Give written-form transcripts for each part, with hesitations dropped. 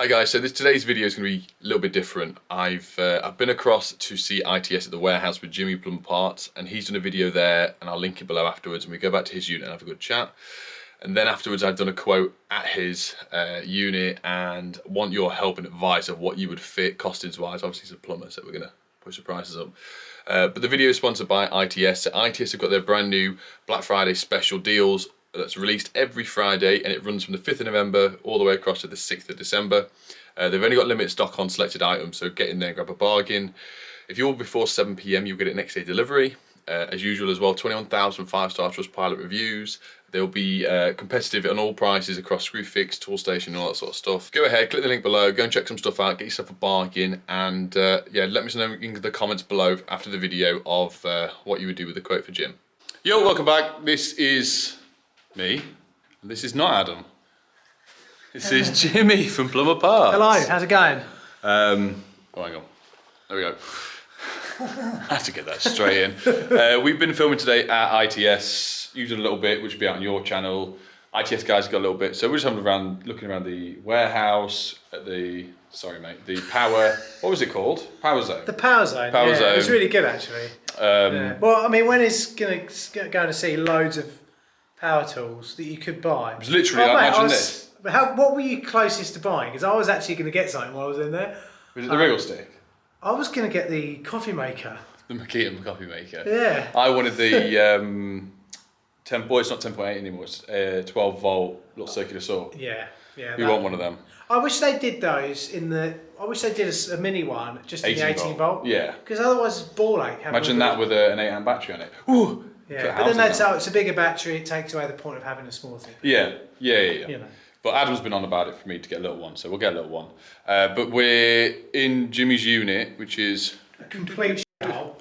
Hi guys, so today's video is going to be a little bit different. I've been across to see ITS at the warehouse with Jimmy Plumber Parts, and he's done a video there, and I'll link it below afterwards, and we go back to his unit and have a good chat. And then afterwards I've done a quote at his unit and want your help and advice of what you would fit costings wise. Obviously he's a plumber, so we're going to push the prices up. But the video is sponsored by ITS. So ITS have got their brand new Black Friday special deals that's released every Friday, and it runs from the 5th of November all the way across to the 6th of December. They've only got limited stock on selected items, so get in there and grab a bargain. If you're before 7 PM, you'll get it next day delivery. As usual as well, 21,000 5-star Trustpilot reviews. They'll be competitive on all prices across Screwfix, Toolstation, and all that sort of stuff. Go ahead, click the link below, go and check some stuff out, get yourself a bargain, and yeah, let me know in the comments below after the video of what you would do with the quote for Jim. Yo, welcome back. This is me, and this is not Adam. This is Jimmy from Plumber Parts. Hello, how's it going? Oh, hang on. There we go. I have to get that straight in. We've been filming today at ITS. You did a little bit, which will be out on your channel. ITS guys got a little bit. So we're just having around, looking around the warehouse at the, sorry mate, the power, what was it called? Power zone. The power zone. Power zone. It was really good actually. Yeah. Well, I mean, when is going to see loads of power tools that you could buy? It was literally, imagine this. What were you closest to buying? Because I was actually going to get something while I was in there. Was it the wriggle stick? I was going to get the coffee maker. The Makita coffee maker. Yeah. I wanted the 10, boy, it's not 10.8 anymore, it's 12 volt little circular saw. Yeah, yeah. We want one of them. I wish they did those I wish they did a mini one, just in the 18 volt. Yeah. Because otherwise it's ball ache. Imagine that with an 8 amp battery on it. Ooh. Yeah, but then that's how it's a bigger battery, it takes away the point of having a small thing. Yeah. You know. But Adam's been on about it for me to get a little one, so we'll get a little one. But we're in Jimmy's unit, which is a complete shell.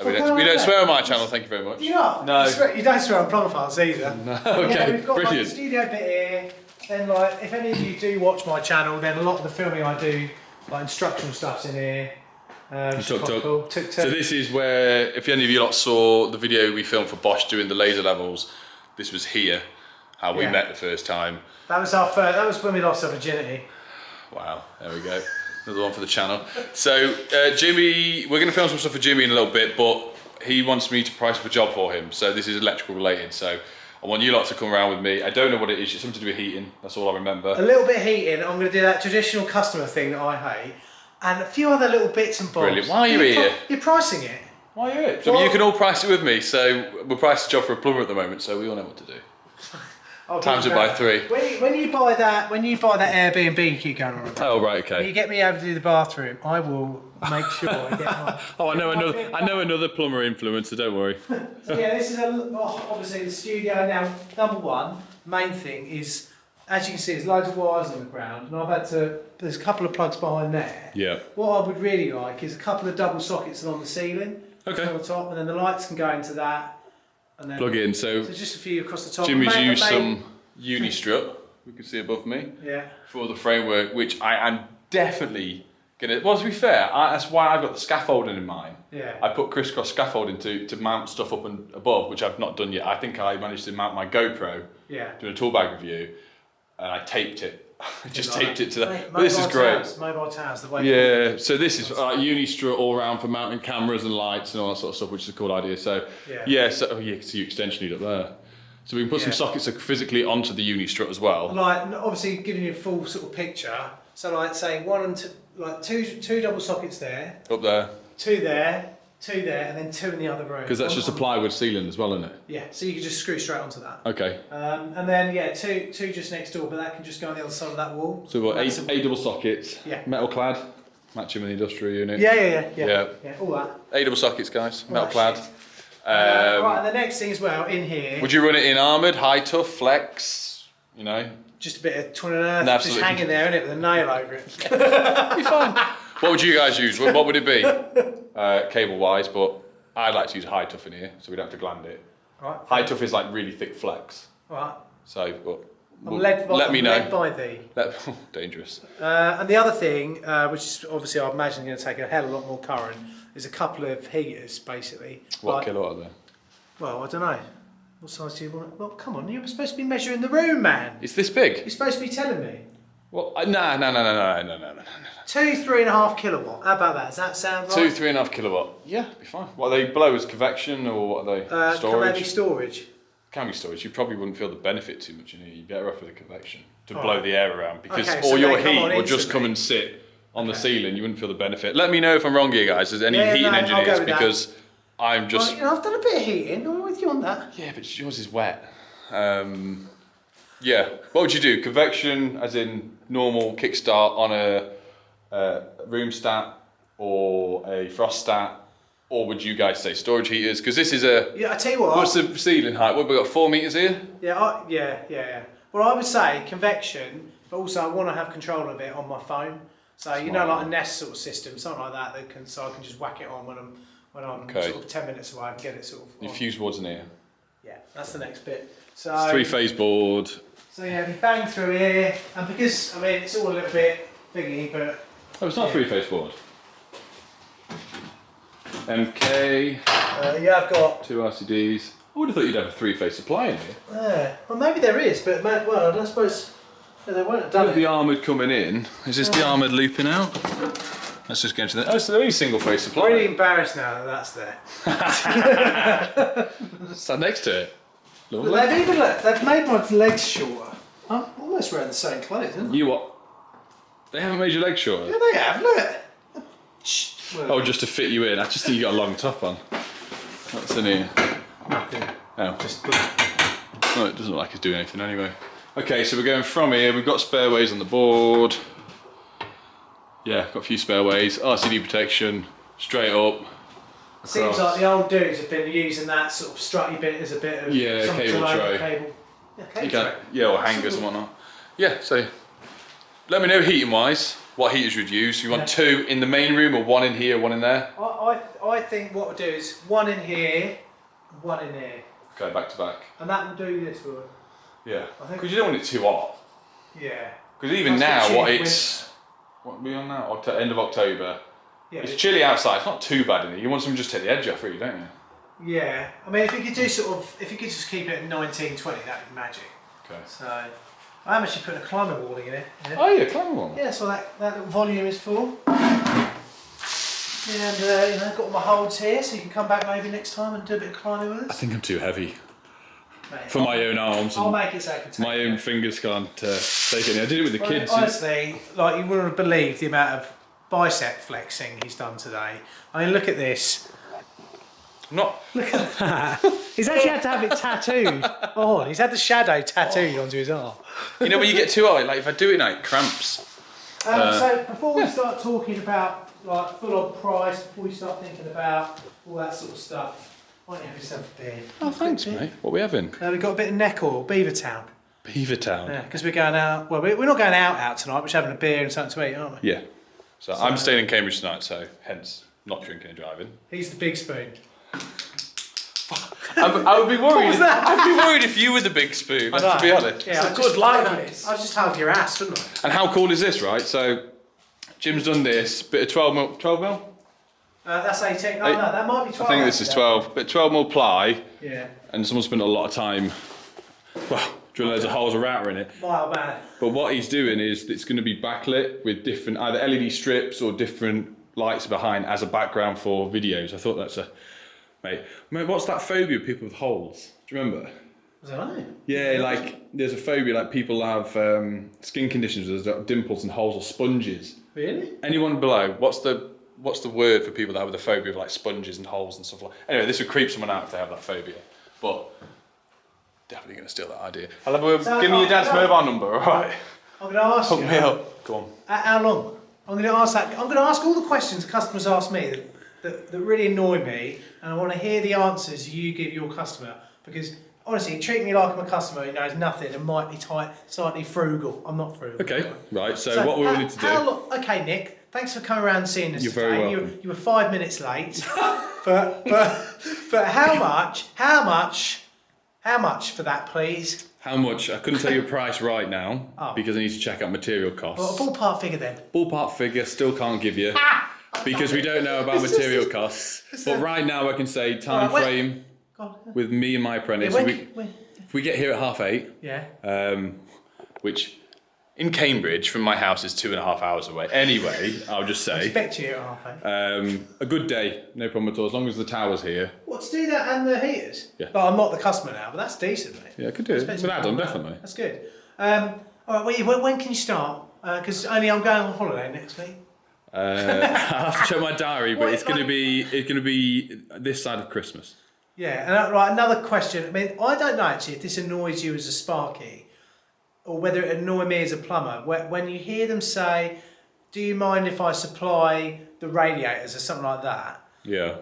We don't swear on my channel, thank you very much. Do you not? No. You don't swear on Plumber Parts either. No, okay, yeah, we've got brilliant. like the studio bit here. Then like, if any of you do watch my channel, then a lot of the filming I do, like instructional stuff's in here. Cool. So this is where, if any of you lot saw the video we filmed for Bosch doing the laser levels, this was here, how we met the first time. That was our first, that was when we lost our virginity. Wow, there we go. Another one for the channel. So Jimmy, we're going to film some stuff for Jimmy in a little bit, but he wants me to price up a job for him. So this is electrical related. So I want you lot to come around with me. I don't know what it is. It's something to do with heating. That's all I remember. A little bit of heating. I'm going to do that traditional customer thing that I hate, and a few other little bits and bobs. Brilliant. Why are you here? You're pricing it. Why are you here? So well, you can all price it with me. So we're pricing a job for a plumber at the moment, so we all know what to do. Times it by 3. When you buy that Airbnb you keep going on about. Oh right, okay. When you get me over to do the bathroom, I will make sure I get mine. Oh, I know another plumber influencer. Don't worry. So yeah, this is obviously the studio now. Number one, main thing is, as you can see, there's loads of wires on the ground, and I've had to. There's a couple of plugs behind there. Yeah. What I would really like is a couple of double sockets along the ceiling. Okay. On the top, and then the lights can go into that. And then plug it in. So just a few across the top. Jimmy's used some uni strut. We can see above me. Yeah. For the framework, which I am definitely gonna. Well, to be fair, that's why I've got the scaffolding in mind. Yeah. I put crisscross scaffolding to mount stuff up and above, which I've not done yet. I think I managed to mount my GoPro. Yeah. Doing a tool bag review, and I taped it. Just taped it to that. Mate, but this is great. Mobile towers, the way. Yeah, so this is uni strut all round for mounting cameras and lights and all that sort of stuff, which is a cool idea. So yeah, so you can see your extension lead up there. So we can put some sockets physically onto the uni strut as well. Like obviously giving you a full sort of picture. So like say one and two, like two double sockets there. Up there. Two there, and then 2 in the other room. Because that's just a plywood ceiling as well, isn't it? Yeah, so you can just screw straight onto that. Okay. And then two just next door, but that can just go on the other side of that wall. So we've got 8 double sockets. Yeah. Metal clad, matching with the industrial unit. Yeah, all that. 8 double sockets, guys. Metal clad. Right, and the next thing as well in here. Would you run it in armoured, high tough, flex? You know. Just a bit of twin and earth, just hanging there, innit, with a nail over it. Be fine. What would you guys use? What would it be? Cable wise, but I'd like to use high tough in here, so we don't have to gland it. Right. High tough is like really thick flex. Right. So, but let me know. Led by thee. Dangerous. And the other thing, which is obviously I imagine going to take a hell of a lot more current, is a couple of heaters basically. What kilowatt are they? Well, I don't know. What size do you want? Well, come on, you're supposed to be measuring the room, man. It's this big? You're supposed to be telling me. Well, no. 2, 3.5 kilowatt. How about that? Does that sound right? 2, 3.5 kilowatt. Yeah, be fine. What are they below as convection or what are they? Storage? Can they be storage? Can be storage. You probably wouldn't feel the benefit too much in here. You're better off with a convection to blow the air around because Okay, all so your they come heat on will just instantly. come and sit on the ceiling. You wouldn't feel the benefit. Let me know if I'm wrong here, guys. There's any Yeah, heating no, I'll go engineers with that. because I'm just. Well, I've done a bit of heating. I'm with you on that. Yeah, but yours is wet. Yeah. What would you do? Convection, as in normal kickstart on a room stat or a frost stat, or would you guys say storage heaters? Because this is a. Yeah, I tell you what. What's the ceiling height? What have we got? 4 meters here. Yeah. Well, I would say convection, but also I want to have control of it on my phone. So you know, like a Nest sort of system, something like that. So I can just whack it on when I'm sort of 10 minutes away and get it sort of. Your fuse board's in here. Yeah, that's the next bit. So It's 3-phase board. So yeah, we bang through here, and because I mean it's all a little bit thingy, but Oh, it's not a 3-phase board. MK. yeah, I've got. 2 RCDs. I would have thought you'd have a 3-phase supply in here. Well, maybe there is, but well, I suppose they won't have done With it. the armoured coming in. Is this the armoured looping out? Let's just get into the. Oh, so there is single-phase supply. I'm really embarrassed now that that's there. Stand next to it. Lovely. But they've made my legs shorter. I'm almost wearing the same clothes, isn't You what? They haven't made your legs shorter? Yeah, they have. Look. Oh, just to fit you in. I just think you got a long top on. What's in here? Nothing. Oh, no, it doesn't look like it's doing anything anyway. Okay, so we're going from here. We've got spareways on the board. Yeah, got a few spareways. RCD protection, straight up. Seems like the old dudes have been using that sort of strutty bit as a bit of something cable to load tray. the cable. Yeah, cable tray. Yeah, or hangers and whatnot. Yeah, so let me know heating wise what heaters you'd use. You want 2 in the main room or 1 in here, 1 in there? I think what we'll do is 1 in here, 1 in here. Okay, back to back. And that will do this for it. Yeah, I think- because you don't want it too hot. Yeah. Because even That's now, the what cheap it's what are we on now? End of October. Yeah. It's chilly outside. It's not too bad in here. You want something to just take the edge off, really, don't you? Yeah. I mean, if you could do if you could just keep it at 19, 20, that'd be magic. Okay. So, I am actually putting a climber warning in it. Yeah. Oh yeah, climb one. Yeah, so that little volume is full. And got all my holds here, so you can come back maybe next time and do a bit of climbing with I us. think I'm too heavy Mate, for my own arms. I'll And make it so I can take my it. own fingers can't take it. I did it with the kids. Honestly, like you wouldn't believe the amount of bicep flexing he's done today. I mean, look at this. Not. Look at that. He's actually had to have it tattooed. Oh, he's had the shadow tattooed onto his arm. You know when you get too hot, like if I do it now, it cramps. So before we start talking about like full-on price, before we start thinking about all that sort of stuff, why don't you have yourself a beer? Oh, thanks, mate. What are we having? We've got a bit of neck oil, Beavertown. Beavertown. Yeah, because we're going out. Well, we're not going out tonight. We're just having a beer and something to eat, aren't we? Yeah. So I'm staying in Cambridge tonight, so hence not drinking and driving. He's the big spoon. I would be worried. What was that? I'd be worried if you were the big spoon. I know. To be honest. Yeah, It's a good likeness. I just hug your ass, wouldn't I? And how cool is this, right? So Jim's done this bit of 12 mil. 12 mil? That's 18. Oh, no, that might be 12. I think this is 12. But 12 mil ply, Yeah. and someone spent a lot of time. Well, drilling loads of holes, a router in it. Mild man. But what he's doing is it's going to be backlit with different either LED strips or different lights behind as a background for videos. I thought that's a mate. What's that phobia of people with holes? Do you remember? I don't know. Yeah, like there's a phobia like people have skin conditions where there's dimples and holes or sponges. Really? Anyone below? What's the word for people that have the phobia of like sponges and holes and stuff like? Anyway, this would creep someone out if they have that phobia. But definitely going to steal that idea. I'll have a, So, give me your dad's mobile number, all right? I'm going to ask Hook you. me up. Go on. How long? I'm going to ask that. I'm going to ask all the questions customers ask me that really annoy me, and I want to hear the answers you give your customer, because honestly, treat me like I'm a customer who knows nothing and might be slightly frugal. I'm not frugal. Okay, right. So what we wanted to do. Okay, Nick. Thanks for coming around and seeing us You're today. very welcome. You were 5 minutes late, but how much for that, please? How much? I couldn't tell you a price right now because I need to check out material costs. Well, a ballpark figure then. Ballpark figure still can't give you because we don't know about material costs. But right now I can say time frame with me and my apprentice. Yeah, If we get here at 8:30, yeah. which in Cambridge from my house is 2.5 hours away. Anyway, I'll just I say. expect you at half 8. A good day, no problem at all, as long as the tower's here. What, to do that and the heaters? Yeah. But I'm not the customer now, but that's decent, mate. Yeah, I could do it. With add-on, definitely. That's good. All right, when can you start? Because only I'm going on holiday next week. I have to check my diary, but it's gonna be this side of Christmas. Yeah, and right, another question. I mean, I don't know actually if this annoys you as a Sparky, or whether it annoys me as a plumber. When you hear them say, "Do you mind if I supply the radiators?" or something like that. Yeah.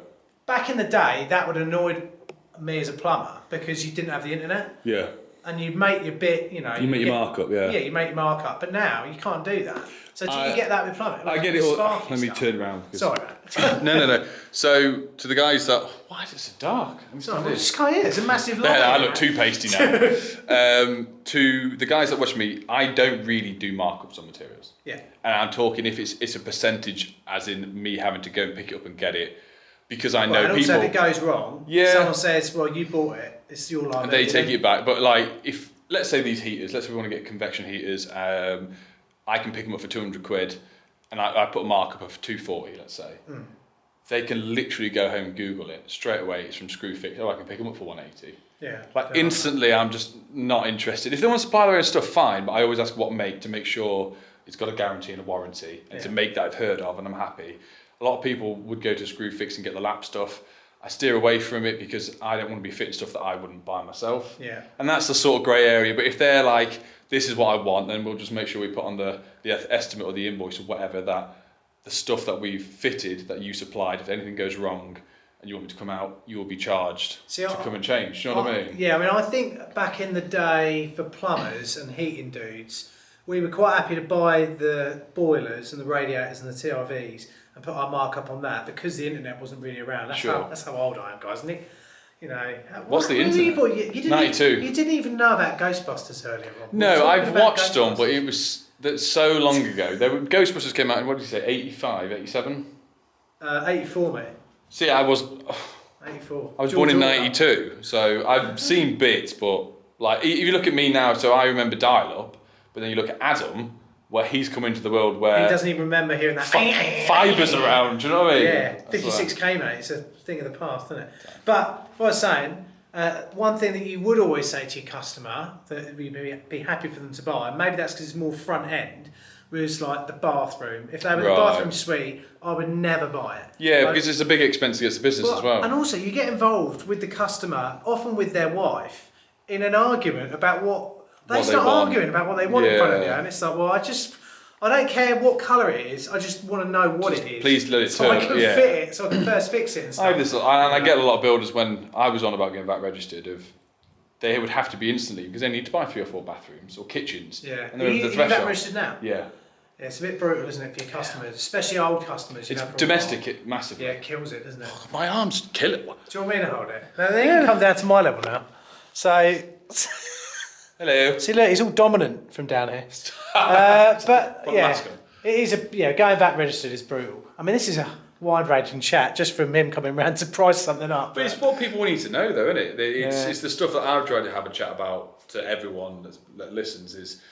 Back in the day, that would annoy me as a plumber because you didn't have the internet. Yeah. And you make your bit, you make your markup, yeah. Yeah, you make your markup, but now you can't do that. So do you get that with plumbing? I get it all. Sparky Let me stuff? turn around. Sorry, mate. No. So to the guys that, why is it so dark? Sorry, well, just come here. It's a massive light. I look too pasty now. To the guys that watch me, I don't really do markups on materials. Yeah. And I'm talking if it's a percentage, as in me having to go and pick it up and get it, because I know and people. Also, if it goes wrong, someone says, "Well, you bought it. It's your liability." And they take it back. But like, if let's say these heaters, let's say we want to get convection heaters, I can pick them up for 200 quid, and I put a markup of 240, let's say. They can literally go home and Google it straight away. It's from Screwfix. Oh, I can pick them up for 180. Yeah. Like instantly, I'm just not interested. If they want to supply their own stuff, fine. But I always ask what make to make sure it's got a guarantee and a warranty, and to make that I've heard of and I'm happy. A lot of people would go to Screwfix and get the lap stuff. I steer away from it because I don't want to be fitting stuff that I wouldn't buy myself. Yeah. And that's the sort of grey area. But if they're like, this is what I want, then we'll just make sure we put on the estimate or the invoice or whatever that the stuff that we've fitted that you supplied, if anything goes wrong and you want me to come out, you will be charged to come and change. Do you know what I mean? Yeah, I mean, I think back in the day for plumbers and heating dudes, we were quite happy to buy the boilers and the radiators and the TRVs and put our markup on that because the internet wasn't really around. That's how old I am, guys, isn't it? You know, what's the internet? You didn't 92. You didn't even know about Ghostbusters earlier on. No, I've watched them, but it was so long ago. Ghostbusters came out in, what did you say, 85, 87? 84, mate. See, I was 84. I was born in 92, so I've seen bits, but like if you look at me now, so I remember dial-up, but then you look at Adam, where he's come into the world where he doesn't even remember hearing that fibres around. Do you know what I mean? Yeah, 56k, mate. It's a thing of the past, isn't it? But what I was saying, one thing that you would always say to your customer that you'd be happy for them to buy, and maybe that's because it's more front end, was like the bathroom. If they were the bathroom suite, I would never buy it. Yeah, because it's a big expense against the business as well. And also, you get involved with the customer, often with their wife, in an argument about what they start arguing about what they want in front of you, and it's like, well, I don't care what colour it is. I just want to know what it is. Please let it so turn. I can fit it, so I can first fix it and stuff. I get a lot of builders when I was on about getting VAT registered they would have to be instantly because they need to buy 3 or 4 bathrooms or kitchens. Yeah. And they're Are the you threshold. VAT registered now? Yeah. Yeah, it's a bit brutal, isn't it, for your customers, especially old customers. It's domestic massively. Yeah, it kills it, doesn't it? My arms kill it. Do you want me to hold it? No, they can come down to my level now. So. Hello. See, look, he's all dominant from down here. But yeah, it is going VAT registered is brutal. I mean, this is a wide-ranging chat just from him coming round to price something up. But it's what people need to know, though, isn't it? It's the stuff that I've tried to have a chat about to everyone that listens. Is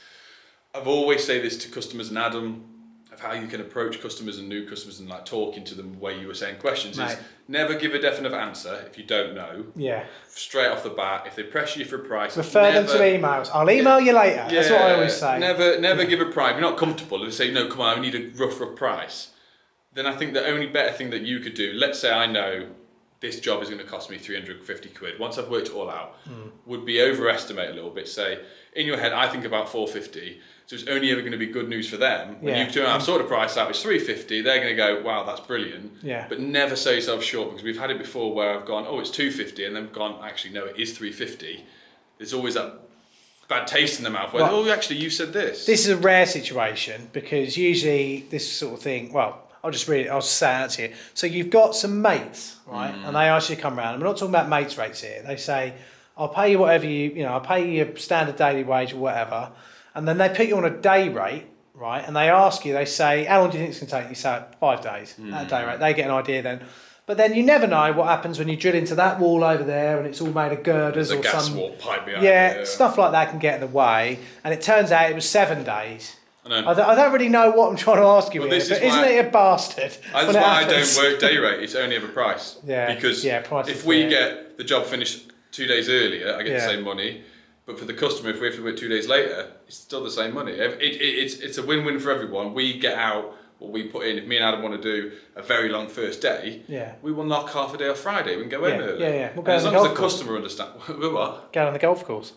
I've always say this to customers and Adam of how you can approach customers and new customers and like talking to them the way you were saying questions is never give a definite answer if you don't know. Yeah. Straight off the bat, if they press you for a price, refer them to emails. I'll email you later. Yeah, that's what I always say. Never give a price. If you're not comfortable and say no, come on, I need a rough price. Then I think the only better thing that you could do, let's say I know this job is going to cost me 350 quid. Once I've worked it all out, would be overestimate a little bit. Say in your head, I think about 450. So it's only ever going to be good news for them. When you turn out sort of price out, it's 350. They're going to go, wow, that's brilliant. Yeah. But never sell yourself short because we've had it before where I've gone, oh, it's 250, and then gone, actually no, it is 350. There's always that bad taste in the mouth where, oh, actually you said this. This is a rare situation because usually this sort of thing, well, I'll just say it out to you. So you've got some mates, right? And they ask you to come round. And we're not talking about mates rates here. They say, I'll pay you whatever I'll pay you your standard daily wage or whatever. And then they put you on a day rate, right? And they ask you, they say, how long do you think it's going to take? You say 5 days at a day rate. They get an idea then. But then you never know what happens when you drill into that wall over there and it's all made of girders There's or a gas some... wall pipe behind Yeah, it, stuff like that can get in the way. And it turns out it was 7 days. I know. I don't really know what I'm trying to ask you Well, here, this but is isn't why- it a bastard? That's why I don't work day rate. It's only ever price. Yeah, Because yeah, price if is we fair. get the job finished 2 days earlier, I get Yeah. the same money. But for the customer, if we have to work 2 days later, it's still the same money. It's a win-win for everyone. We get out what we put in. If me and Adam want to do a very long first day, Yeah. we will knock half a day off Friday. We can go home Yeah, early. yeah, yeah. We'll go And as on long the as the golf customer understands, what? Go on the golf course.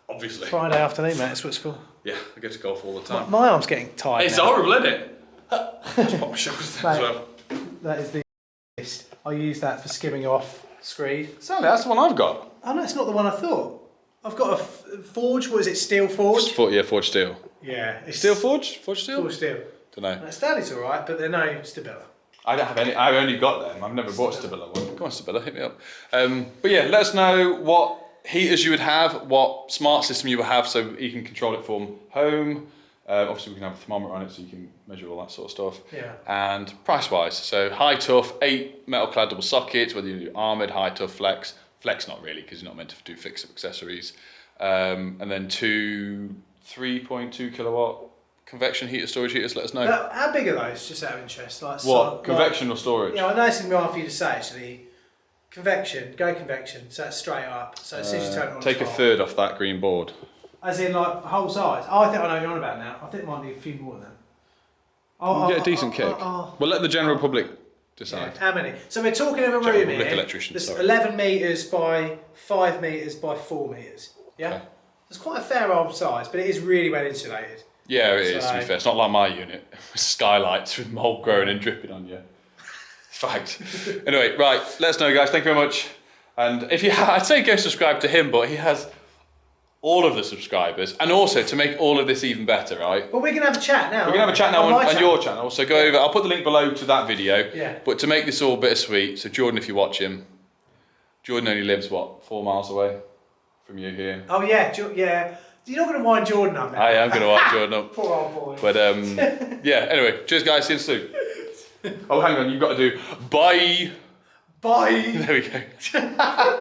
Obviously. Friday afternoon, mate, that's what it's for. Yeah, I go to golf all the time. My arm's getting tired It's now. horrible, isn't it? Just pop my shoulders down as Mate. well. That is the list. I use that for skimming off screed. Sally, that's the one I've got. Oh no, it's not the one I thought. I've got a forge, what is it, steel forge? Forged steel. Yeah. It's Steel forge? Forged steel? Forged steel. Don't know. Now, Stanley's alright, but they're no Stabila. I don't have any. I've only got them. I've never bought Stabila one. Come on, Stabila, hit me up. But yeah, let us know what heaters you would have, what smart system you would have, so you can control it from home. Obviously, we can have a thermometer on it, so you can measure all that sort of stuff. Yeah. And price-wise, so high tough, 8 metal clad double sockets. Whether you do armoured, high tough, flex. Flex not really, because you're not meant to do fix-up accessories. And then 2 3.2 kilowatt convection heater, storage heaters. Let us know. How big are those, just out of interest? Like, What, convection or storage? Yeah, I know it's going to be hard for you to say actually. Convection, go convection, so it's straight up. So as soon as you turn it on, Take a it's hot. third off that green board. As in like whole size. Oh, I think I know what you're on about now. I think it might need a few more than that. You get a decent kick. We'll let the general public decide. How many? So we're talking of a General room public here. electrician, That's sorry. 11 metres by 5 metres by 4 metres. Yeah? Okay. It's quite a fair old size, but it is really well insulated. Yeah, it is, to be So- fair. It's not like my unit with skylights with mould growing and dripping on you. It's fact. Anyway, right, let us know, guys. Thank you very much. And if you I'd say go subscribe to him, but he has all of the subscribers. And also, to make all of this even better, right? But we're going to have a chat now. We're going to have a chat now my on your channel. So go over, I'll put the link below to that video. Yeah. But to make this all bittersweet, so Jordan, if you watch him, Jordan only lives, what, 4 miles away from you here? Oh, yeah. Yeah. You're not going to wind Jordan up now. I am going to wind Jordan up. Poor old boy. But yeah, anyway, cheers guys, see you soon. Oh, hang on, you've got to do bye. Bye. There we go.